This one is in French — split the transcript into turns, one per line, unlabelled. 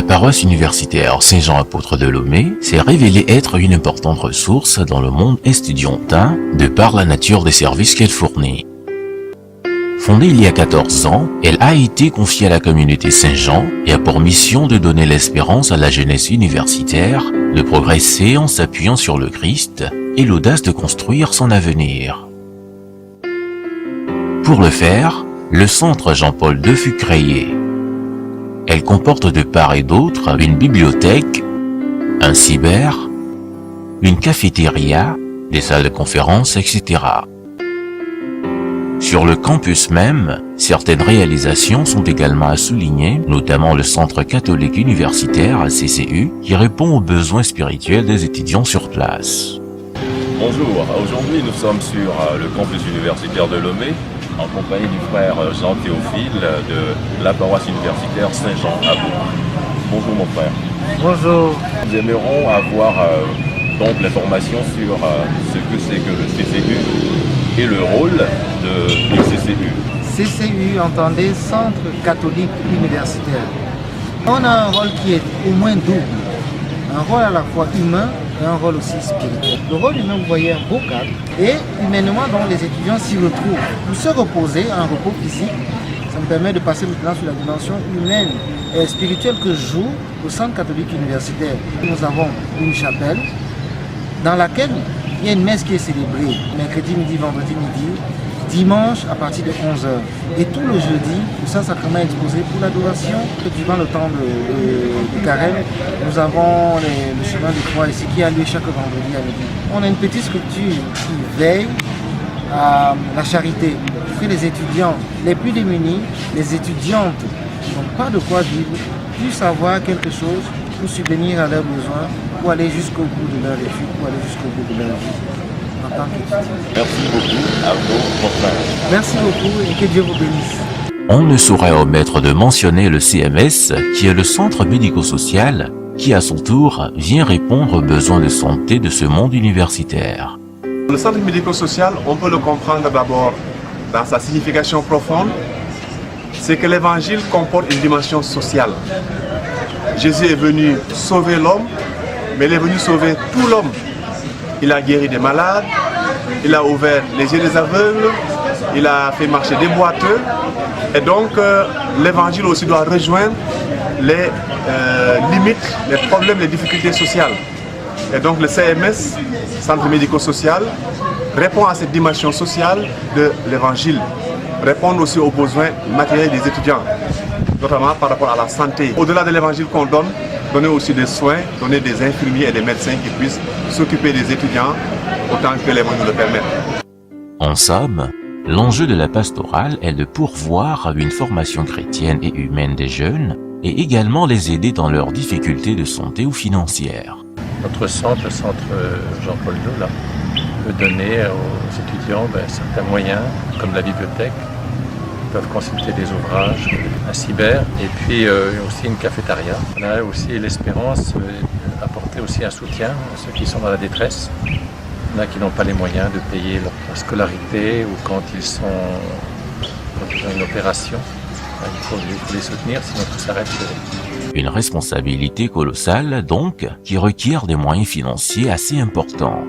paroisse universitaire Saint-Jean apôtre de Lomé s'est révélée être une importante ressource dans le monde estudiantin de par la nature des services qu'elle fournit. Fondée il y a 14 ans, elle a été confiée à la communauté Saint-Jean et a pour mission de donner l'espérance à la jeunesse universitaire de progresser en s'appuyant sur le Christ et l'audace de construire son avenir. Pour le faire, le centre Jean-Paul II fut créé. Elle comporte de part et d'autre une bibliothèque, un cyber, une cafétéria, des salles de conférences, etc. Sur le campus même, certaines réalisations sont également à souligner, notamment le Centre catholique universitaire CCU, qui répond aux besoins spirituels des étudiants sur place.
Bonjour, aujourd'hui nous sommes sur le campus universitaire de Lomé, en compagnie du frère Jean-Théophile de la paroisse universitaire Saint-Jean à Bourg. Bonjour mon frère.
Bonjour.
Nous aimerons avoir donc l'information sur ce que c'est que le CCU et le rôle du CCU.
CCU, entendez, Centre catholique universitaire. On a un rôle qui est au moins double. Un rôle à la fois humain et un rôle aussi spirituel. Le rôle humain, vous voyez un beau cadre, et humainement, donc, les étudiants s'y retrouvent. Pour se reposer, un repos physique, ça me permet de passer maintenant sur la dimension humaine et spirituelle que joue le Centre catholique universitaire. Nous avons une chapelle dans laquelle il y a une messe qui est célébrée mercredi midi, vendredi midi, dimanche à partir de 11h. Et tout le jeudi, le Saint-Sacrement est exposé pour l'adoration. Durant le temps de carême, nous avons le chemin de croix ici qui a lieu chaque vendredi à midi. On a une petite structure qui veille à la charité, que les étudiants les plus démunis, les étudiantes qui n'ont pas de quoi vivre, puissent avoir quelque chose pour subvenir à leurs besoins, pour aller jusqu'au bout de leur étude, pour aller jusqu'au bout de leur vie. En tant qu'étudiant.
Merci beaucoup à vous, mon frère.
Merci beaucoup et que Dieu vous bénisse.
On ne saurait omettre de mentionner le CMS, qui est le centre médico-social, qui à son tour vient répondre aux besoins de santé de ce monde universitaire.
Le centre médico-social, on peut le comprendre d'abord dans sa signification profonde, c'est que l'évangile comporte une dimension sociale. Jésus est venu sauver l'homme, mais il est venu sauver tout l'homme. Il a guéri des malades, il a ouvert les yeux des aveugles, il a fait marcher des boiteux. Et donc l'évangile aussi doit rejoindre les limites, les problèmes, les difficultés sociales. Et donc le CMS, Centre médico-social, répond à cette dimension sociale de l'évangile, répond aussi aux besoins matériels des étudiants, notamment par rapport à la santé. Au-delà de l'évangile qu'on donne, donner aussi des soins, donner des infirmiers et des médecins qui puissent s'occuper des étudiants autant que les moyens nous le permettent.
En somme, l'enjeu de la pastorale est de pourvoir à une formation chrétienne et humaine des jeunes et également les aider dans leurs difficultés de santé ou financières.
Notre centre, le centre Jean-Paul II, peut donner aux étudiants certains moyens, comme la bibliothèque. Ils peuvent consulter des ouvrages, un cyber, et puis aussi une cafétéria. On a aussi l'espérance d'apporter aussi un soutien à ceux qui sont dans la détresse. Il y en a qui n'ont pas les moyens de payer leur scolarité ou quand ils ont une opération. Il faut les soutenir, sinon tout s'arrête.
Une responsabilité colossale, donc, qui requiert des moyens financiers assez importants.